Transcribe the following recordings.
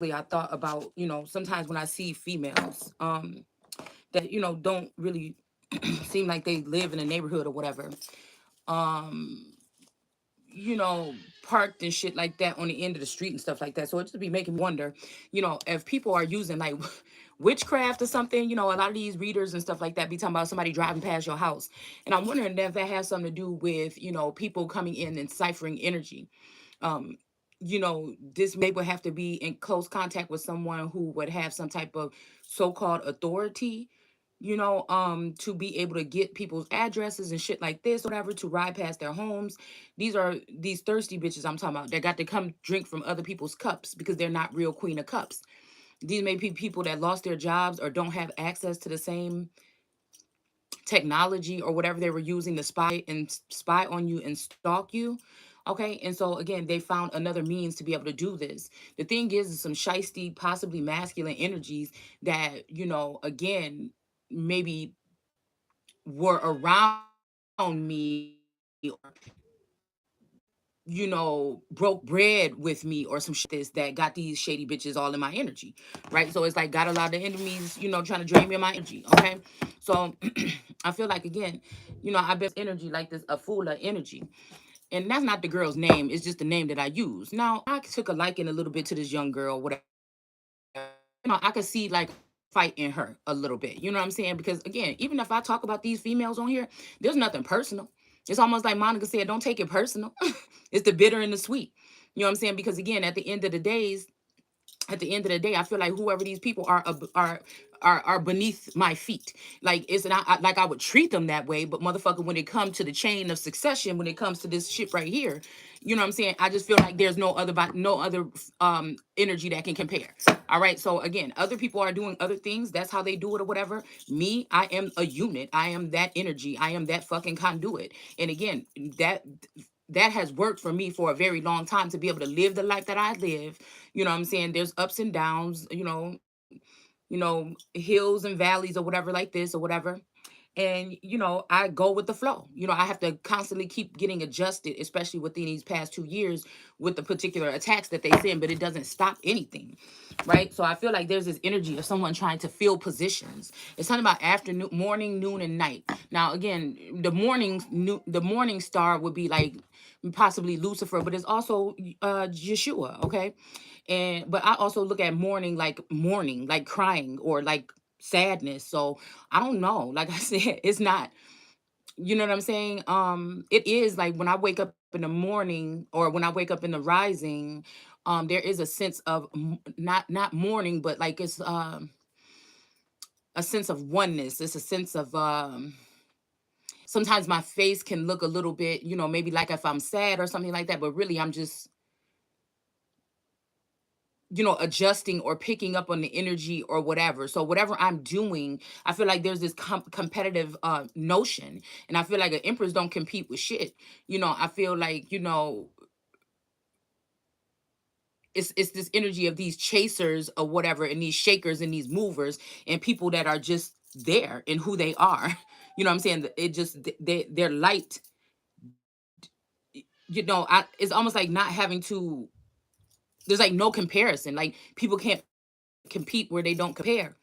I thought about, sometimes when I see females, that, don't really seem like they live in a neighborhood or whatever, um, parked and shit like that on the end of the street and stuff like that. So it just be making me wonder, if people are using like witchcraft or something, a lot of these readers and stuff like that be talking about somebody driving past your house. And I'm wondering if that has something to do with, people coming in and ciphering energy. um this may would have to be in close contact with someone who would have some type of so-called authority, to be able to get people's addresses and shit like this or whatever, to ride past their homes. These are these thirsty bitches I'm talking about that got to come drink from other people's cups because they're not real queen of cups. These may be people that lost their jobs or don't have access to the same technology or whatever they were using to spy on you and stalk you. Okay, and so again, they found another means to be able to do this. The thing is some shisty, possibly masculine energies that, again, maybe were around me or, broke bread with me or some shit like this that got these shady bitches all in my energy, right? So it's like got a lot of enemies, trying to drain me of my energy. Okay, so I feel like again, I've been energy like this, a fool of energy. And that's not the girl's name, it's just the name that I use. Now I took a liking a little bit to this young girl, whatever. I could see like fight in her a little bit. You know what I'm saying? Because again, even if I talk about these females on here, there's nothing personal. It's almost like Monica said, don't take it personal. It's the bitter and the sweet. You know what I'm saying? Because again, at the end of the day, I feel like whoever these people are are beneath my feet. Like it's not like I would treat them that way, but motherfucker, when it comes to the chain of succession, when it comes to this shit right here, you know what I'm saying? I just feel like there's no other energy that can compare. All right. So again, other people are doing other things. That's how they do it or whatever. Me, I am a unit. I am that energy. I am that fucking conduit. And again, that that has worked for me for a very long time to be able to live the life that I live. You know what I'm saying? There's ups and downs, hills and valleys or whatever like this or whatever. And I go with the flow. I have to constantly keep getting adjusted, especially within these past 2 years with the particular attacks that they send, but it doesn't stop anything, right? So I feel like there's this energy of someone trying to fill positions. It's something about afternoon, morning, noon, and night. Now again, the morning star would be like possibly Lucifer, but it's also Yeshua. Okay, and but I also look at mourning, like crying or like sadness. So I don't know. Like I said, it's not, you know what I'm saying? It is like when I wake up in the morning or when I wake up in the rising, there is a sense of not mourning, but like it's a sense of oneness. It's a sense of sometimes my face can look a little bit, maybe like if I'm sad or something like that, but really I'm just adjusting or picking up on the energy or whatever. So whatever I'm doing, I feel like there's this competitive notion, and I feel like an empress don't compete with shit. I feel like it's this energy of these chasers or whatever, and these shakers and these movers and people that are just there in who they are. You know what I'm saying? It just their light. It's almost like not having to. There's like no comparison. Like people can't compete where they don't compare.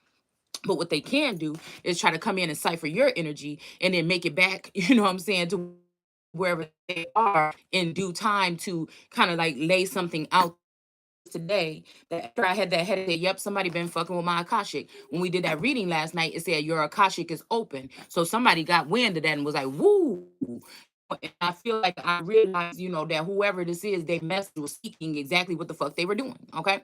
But what they can do is try to come in and cipher your energy and then make it back, you know what I'm saying, to wherever they are in due time to kind of like lay something out there. Like for instance, today, that after I had that headache, said, yep, somebody been fucking with my Akashic. When we did that reading last night, it said your Akashic is open. So somebody got wind of that and was like, woo. And I feel like I realized, that whoever this is, their message was speaking exactly what the fuck they were doing. Okay.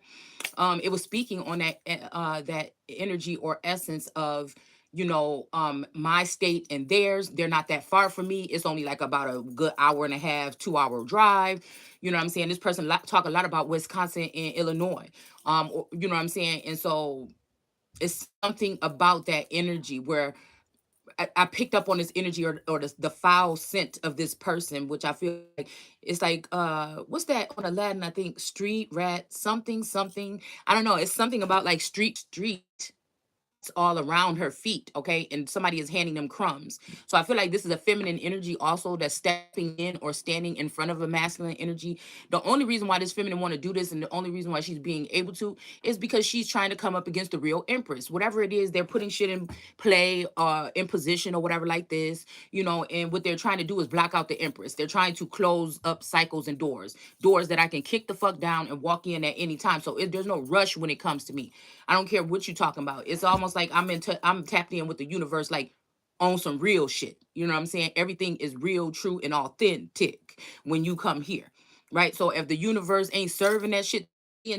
It was speaking on that energy or essence of my state and theirs. They're not that far from me. It's only like about a good hour and a half, 2 hour drive. You know what I'm saying? This person talk a lot about Wisconsin and Illinois. You know what I'm saying? And so it's something about that energy where I picked up on this energy or the foul scent of this person, which I feel like it's like what's that on Aladdin? I think street rat something something. I don't know. It's something about like street. all around her feet, okay? And somebody is handing them crumbs. So I feel like this is a feminine energy also that's stepping in or standing in front of a masculine energy. The only reason why this feminine want to do this and the only reason why she's being able to is because she's trying to come up against the real empress. Whatever it is, they're putting shit in play, in position or whatever like this, and what they're trying to do is block out the empress. They're trying to close up cycles and doors that I can kick the fuck down and walk in at any time. So there's no rush when it comes to me. I don't care what you're talking about. It's almost like I'm tapped in with the universe, like on some real shit. You know what I'm saying? Everything is real, true, and authentic when you come here. Right? So if the universe ain't serving that shit,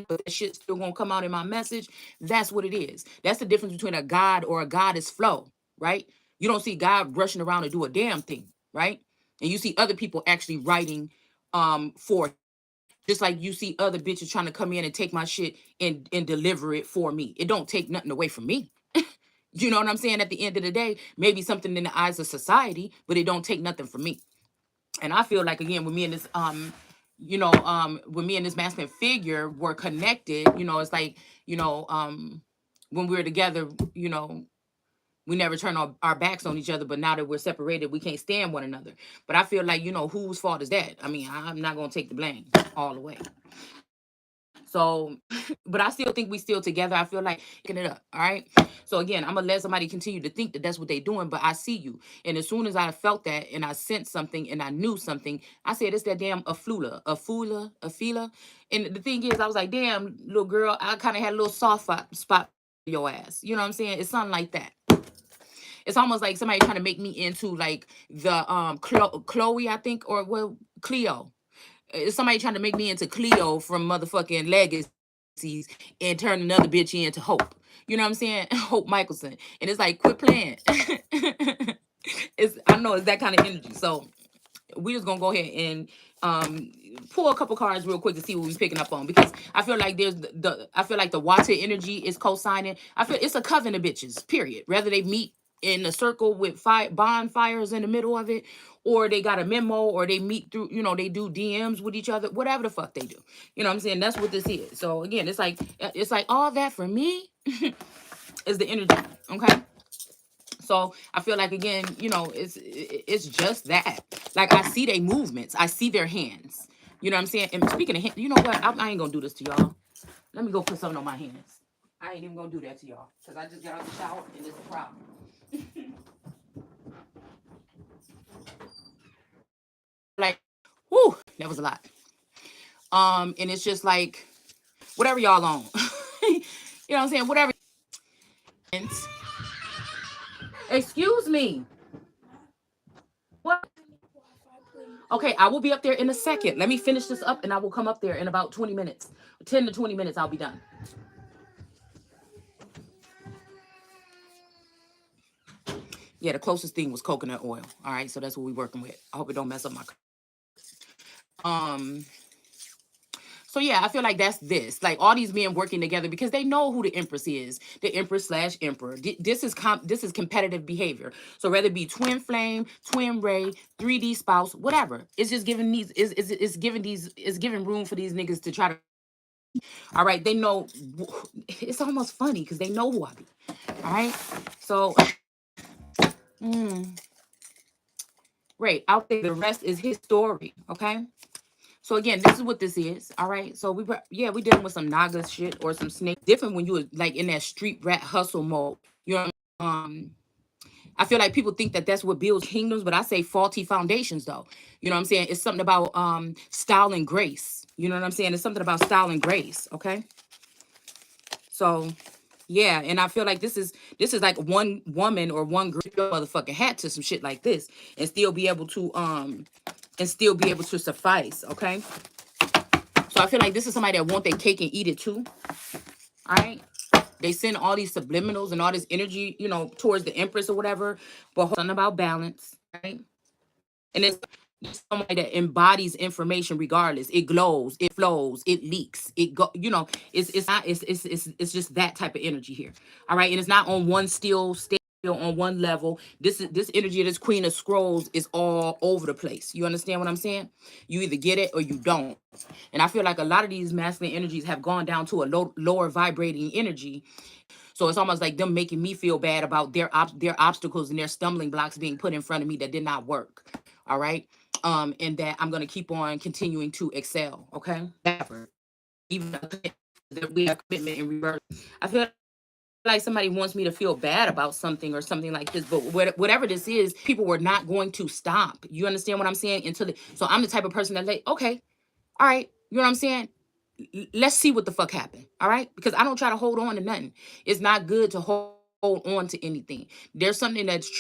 but that shit still gonna come out in my message, that's what it is. That's the difference between a god or a goddess flow, right? You don't see God rushing around to do a damn thing, right? And you see other people actually writing for, just like you see other bitches trying to come in and take my shit and deliver it for me. It don't take nothing away from me. You know what I'm saying? At the end of the day, maybe something in the eyes of society, but it don't take nothing from me. And I feel like again, with me and this when me and this masculine figure were connected, it's like, when we were together, we never turn our backs on each other, but now that we're separated, we can't stand one another. But I feel like, whose fault is that? I mean, I'm not gonna take the blame all the way. So, but I still think we still together. I feel like picking it up. All right. So again, I'm gonna let somebody continue to think that that's what they're doing, but I see you. And as soon as I felt that and I sensed something and I knew something, I said, it's that damn a fila. And the thing is, I was like, damn, little girl, I kind of had a little soft spot for your ass. You know what I'm saying? It's something like that. It's almost like somebody trying to make me into like the Chloe, I think, or well, Cleo. It's somebody trying to make me into Cleo from motherfucking Legacies and turn another bitch into Hope. You know what I'm saying? Hope Michelson. And it's like, quit playing. I know it's that kind of energy. So we just gonna go ahead and pull a couple cards real quick to see what we picking up on, because I feel like I feel like the water energy is co-signing. I feel it's a coven of bitches, period. Whether they meet in a circle with bonfires in the middle of it, or they got a memo, or they meet through, they do DMs with each other, whatever the fuck they do. You know what I'm saying? That's what this is. So again, it's like all that for me is the energy. Okay. So I feel like again, it's just that. Like I see their movements, I see their hands. You know what I'm saying? And speaking of hands, you know what? I ain't gonna do this to y'all. Let me go put something on my hands. I ain't even gonna do that to y'all because I just got out the shower and it's a problem. Like, whoo, that was a lot. And it's just like whatever y'all on. You know what I'm saying? Whatever. Excuse me. What? Okay, I will be up there in a second. Let me finish this up and I will come up there in about 20 minutes. 10 to 20 minutes, I'll be done. Yeah, the closest thing was coconut oil. All right, so that's what we're working with. I hope it don't mess up my. Um. So yeah, I feel like that's this. Like all these men working together because they know who the empress is. The empress slash emperor. This is competitive behavior. So whether it be twin flame, twin ray, 3D spouse, whatever. It's just giving it's giving room for these niggas to try to. All right, they know. It's almost funny because they know who I be. All right, so. Great. Out there, the rest is his story. Okay. So again, this is what this is. All right. So we dealing with some Naga shit or some snake. Different when you were like in that street rat hustle mode. You know. I feel like people think that that's what builds kingdoms, but I say faulty foundations though. You know what I'm saying? It's something about style and grace. You know what I'm saying? It's something about style and grace. Okay. So yeah, and I feel like this is like one woman or one girl motherfucking hat to some shit like this and still be able to suffice, okay? So I feel like this is somebody that want their cake and eat it too. All right. They send all these subliminals and all this energy, towards the empress or whatever, but something about balance, right? And it's somebody that embodies information regardless. It glows, it flows, it leaks, it go, it's not it's just that type of energy here. All right. And it's not on one still state. on one level. This energy of this Queen of Scrolls is all over the place. You understand what I'm saying? You either get it or you don't. And I feel like a lot of these masculine energies have gone down to a lower vibrating energy. So it's almost like them making me feel bad about their obstacles and their stumbling blocks being put in front of me that did not work. All right. And that I'm gonna keep on continuing to excel. Okay. Even that we have commitment in reverse. I feel like somebody wants me to feel bad about something or something like this, but whatever this is, people were not going to stop. You understand what I'm saying? So I'm the type of person that like, okay, all right, you know what I'm saying? Let's see what the fuck happened. All right, because I don't try to hold on to nothing. It's not good to hold on to anything. There's something that's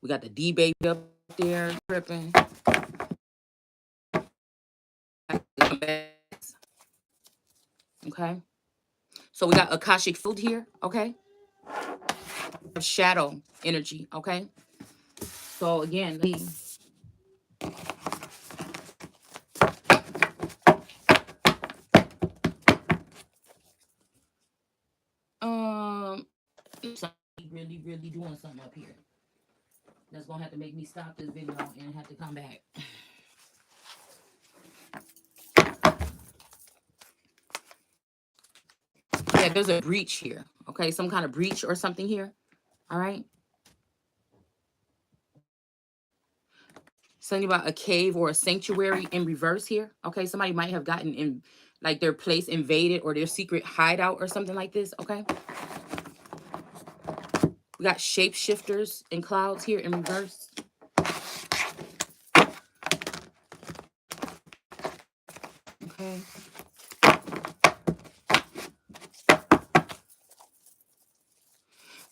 we got the D baby up there tripping. Okay, so we got Akashic field here. Okay, shadow energy. Okay, so again, um, really doing something up here. That's gonna have to make me stop this video and have to come back. Yeah, there's a breach here. Okay, some kind of breach or something here. All right. Something about a cave or a sanctuary in reverse here. Okay, somebody might have gotten in like their place invaded or their secret hideout or something like this. Okay. We got shapeshifters and clouds here in reverse. Okay.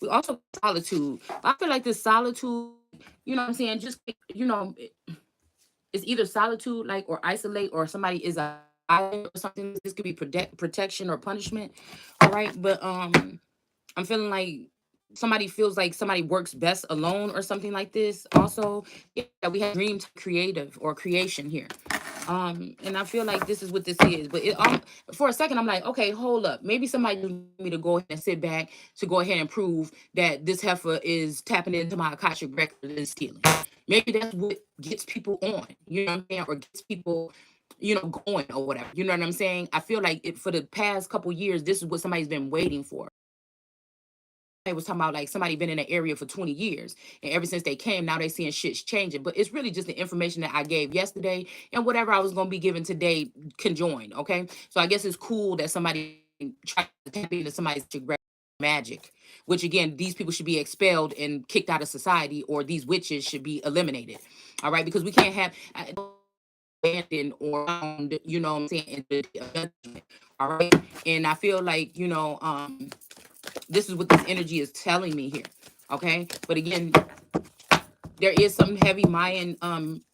We also solitude. I feel like this solitude, you know what I'm saying? Just, you know, it's either solitude, like, or isolate, or somebody is a or something. This could be protection or punishment. All right. But I'm feeling like somebody feels like somebody works best alone or something like this. Also, yeah, we have dreams creative or creation here. And I feel like this is what this is. But for a second, I'm like, okay, hold up. Maybe somebody needs me to go ahead and sit back to go ahead and prove that this heifer is tapping into my Akashic record and stealing. Maybe that's what gets people on, you know what I'm saying? Or gets people, you know, going or whatever. You know what I'm saying? I feel like it for the past couple years, this is what somebody's been waiting for. I was talking about like somebody been in an area for 20 years, and ever since they came, now they seeing shit's changing. But it's really just the information that I gave yesterday, and whatever I was gonna be giving today conjoined. Okay, so I guess it's cool that somebody tried to tap into somebody's magic, which again, these people should be expelled and kicked out of society, or these witches should be eliminated. All right, because we can't have abandoned or you know what I'm saying, in the judgment. All right, and I feel like, you know, this is what this energy is telling me here. Okay. But again, there is some heavy Mayan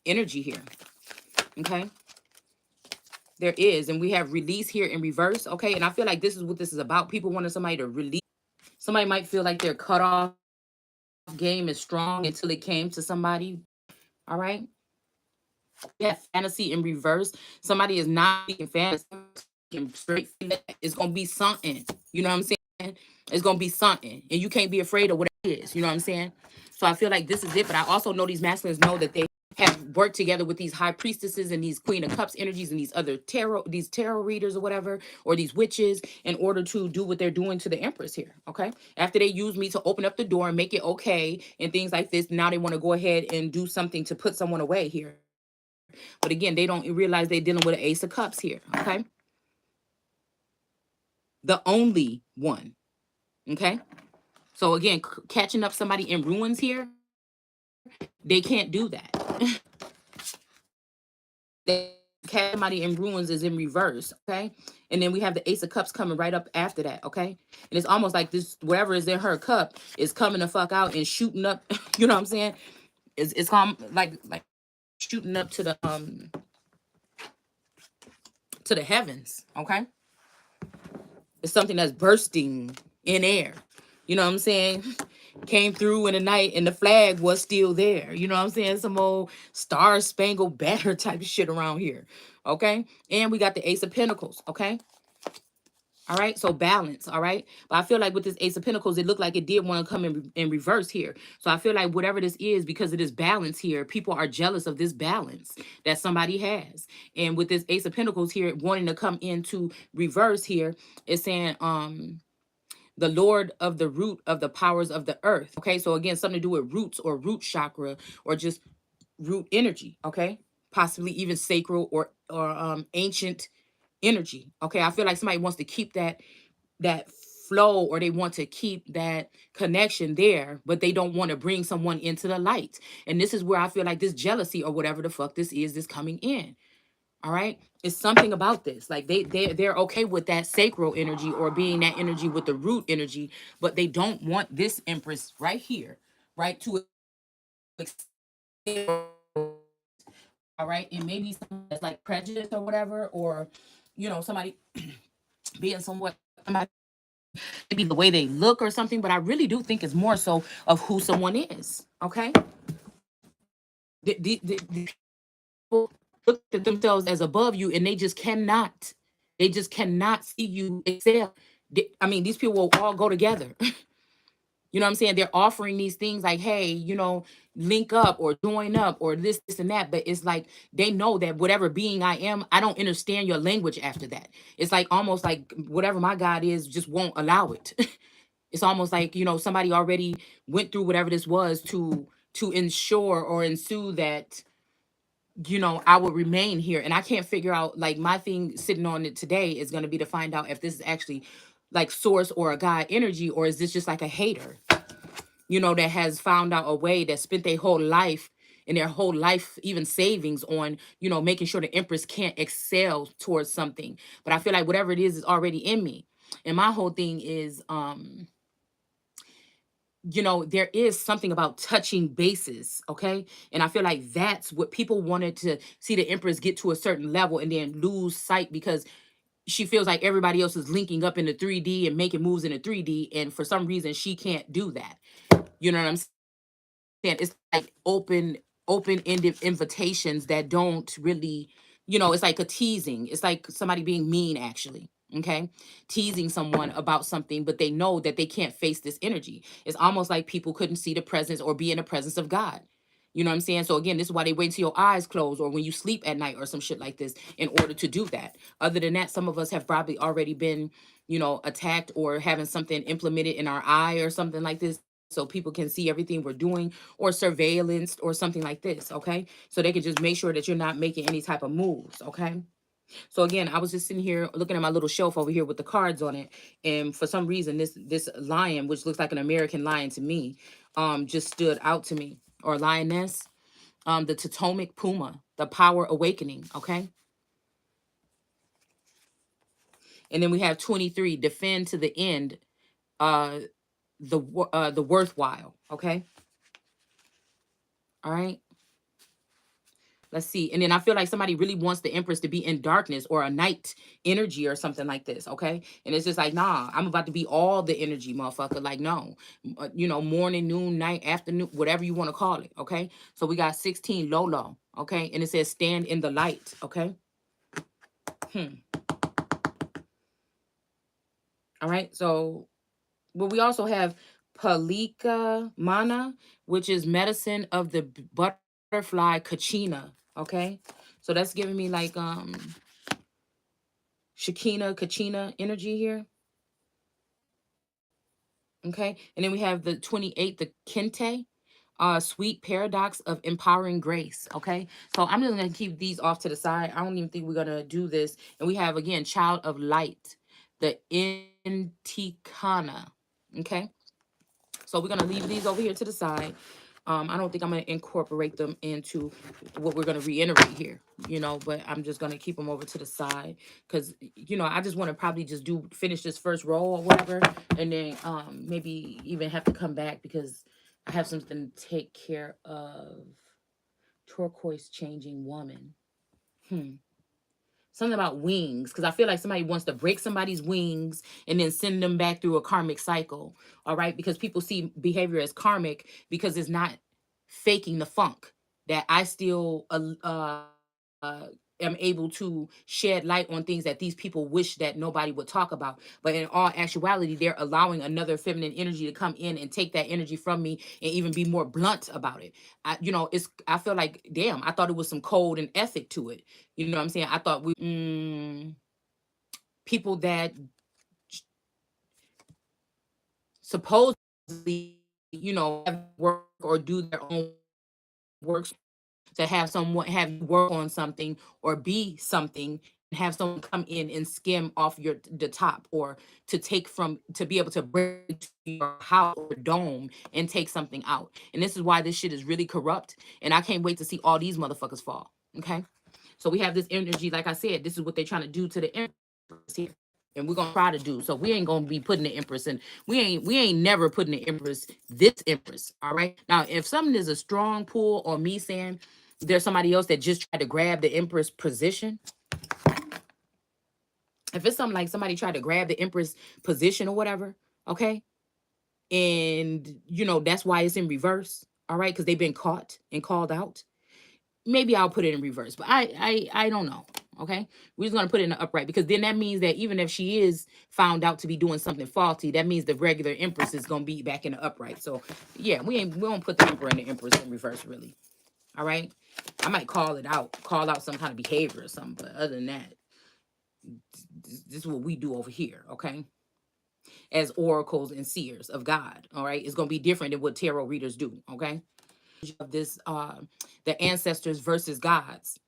energy here. Okay. There is. And we have release here in reverse. Okay. And I feel like this is what this is about. People wanting somebody to release. Somebody might feel like their cutoff game is strong until it came to somebody. All right. Yeah, fantasy in reverse. Somebody is not speaking fantasy, straight. It's gonna be something. You know what I'm saying? It's gonna be something, and you can't be afraid of what it is. You know what I'm saying? So I feel like this is it. But I also know these masculines know that they have worked together with these high priestesses and these Queen of Cups energies and these other these tarot readers or whatever, or these witches, in order to do what they're doing to the Empress here. Okay, after they use me to open up the door and make it okay and things like this, now they want to go ahead and do something to put someone away here. But again, they don't realize they're dealing with an Ace of Cups here. Okay. The only one. Okay. So again, catching up somebody in ruins here, they can't do that. They catch somebody in ruins is in reverse. Okay. And then we have the Ace of Cups coming right up after that. Okay. And it's almost like this, whatever is in her cup is coming the fuck out and shooting up. You know what I'm saying? It's like shooting up to the heavens. Okay. It's something that's bursting in air. You know what I'm saying? Came through in the night and the flag was still there. You know what I'm saying? Some old Star Spangled Banner type of shit around here. Okay. And we got the Ace of Pentacles. Okay. All right, so balance. All right, but I feel like with this Ace of Pentacles, it looked like it did want to come in reverse here. So I feel like whatever this is, because of this balance here, people are jealous of this balance that somebody has. And with this Ace of Pentacles here wanting to come into reverse here, it's saying the Lord of the root of the powers of the earth. Okay, so again, something to do with roots or root chakra or just root energy. Okay, possibly even sacral or ancient energy. Okay, I feel like somebody wants to keep that flow, or they want to keep that connection there, but they don't want to bring someone into the light. And this is where I feel like this jealousy or whatever the fuck this is coming in. All right, it's something about this, like they're okay with that sacral energy or being that energy with the root energy, but they don't want this empress right here, right, to all right. And maybe someone that's like prejudice or whatever, or somebody being somewhat somebody, maybe the way they look or something, but I really do think it's more so of who someone is. Okay, the people look at themselves as above you, and they just cannot see you excel. I mean, these people will all go together. You know what I'm saying? They're offering these things like, hey, link up or join up or this and that. But it's like they know that whatever being I am, I don't understand your language after that. It's like almost like whatever my God is just won't allow it. It's almost like, somebody already went through whatever this was to ensure or ensue that, I would remain here. And I can't figure out, like, my thing sitting on it today is going to be to find out if this is actually like source or a God energy, or is this just like a hater, that has found out a way, that spent their whole life and their whole life, even savings on, making sure the Empress can't excel towards something. But I feel like whatever it is already in me. And my whole thing is, there is something about touching bases, okay? And I feel like that's what people wanted to see the Empress get to a certain level and then lose sight, because she feels like everybody else is linking up in the 3D and making moves in the 3D. And for some reason, she can't do that. You know what I'm saying? It's like open-ended invitations that don't really, it's like a teasing. It's like somebody being mean, actually. Okay, teasing someone about something, but they know that they can't face this energy. It's almost like people couldn't see the presence or be in the presence of God. You know what I'm saying? So again, this is why they wait until your eyes close or when you sleep at night or some shit like this in order to do that. Other than that, some of us have probably already been, attacked or having something implemented in our eye or something like this, so people can see everything we're doing, or surveillance or something like this. Okay, so they can just make sure that you're not making any type of moves. Okay, so again, I was just sitting here looking at my little shelf over here with the cards on it, and for some reason, this lion, which looks like an American lion to me, just stood out to me. Or lioness, the Tatomic Puma, the Power Awakening. Okay, and then we have 23, defend to the end. Uh, the worthwhile. Okay, all right. Let's see. And then I feel like somebody really wants the Empress to be in darkness or a night energy or something like this. Okay. And it's just like, nah, I'm about to be all the energy, motherfucker. Like, no, morning, noon, night, afternoon, whatever you want to call it. Okay. So we got 16, Lolo. Okay. And it says stand in the light. Okay. Hmm. All right. So, well, we also have Palika Mana, which is medicine of the butterfly Kachina. Okay. So that's giving me like, Shakina, Kachina energy here. Okay. And then we have the 28th, the Kente, sweet paradox of empowering grace. Okay. So I'm just going to keep these off to the side. I don't even think we're going to do this. And we have, again, child of light, the Intikana. Okay. So we're going to leave these over here to the side. I don't think I'm going to incorporate them into what we're going to reiterate here, but I'm just going to keep them over to the side because, I just want to probably just finish this first row or whatever. And then maybe even have to come back because I have something to take care of. Turquoise changing woman. Hmm. Something about wings, because I feel like somebody wants to break somebody's wings and then send them back through a karmic cycle. All right, because people see behavior as karmic because it's not faking the funk that I still am able to shed light on things that these people wish that nobody would talk about. But in all actuality, they're allowing another feminine energy to come in and take that energy from me and even be more blunt about it. I feel like, damn, I thought it was some code and ethic to it. You know what I'm saying? I thought people that supposedly, have work or do their own works, to have someone have you work on something or be something, and have someone come in and skim off the top, or to be able to break into your house or dome and take something out. And this is why this shit is really corrupt. And I can't wait to see all these motherfuckers fall. Okay. So we have this energy, like I said, this is what they're trying to do to the empress here. And we're gonna try to do. So we ain't gonna be putting the empress in. We ain't never putting the empress, this empress. All right. Now, if something is a strong pull or me saying there's somebody else that just tried to grab the empress position, if it's something like somebody tried to grab the empress position or whatever, okay, and that's why it's in reverse, all right, because they've been caught and called out, maybe I'll put it in reverse, but I don't know. Okay, we're just gonna put it in the upright, because then that means that even if she is found out to be doing something faulty, that means the regular empress is gonna be back in the upright. So yeah, we won't put the emperor and the empress in reverse, really. All right, I might call out some kind of behavior or something, but other than that, this is what we do over here. Okay, as oracles and seers of God. All right, it's gonna be different than what tarot readers do. Okay, of this the ancestors versus gods.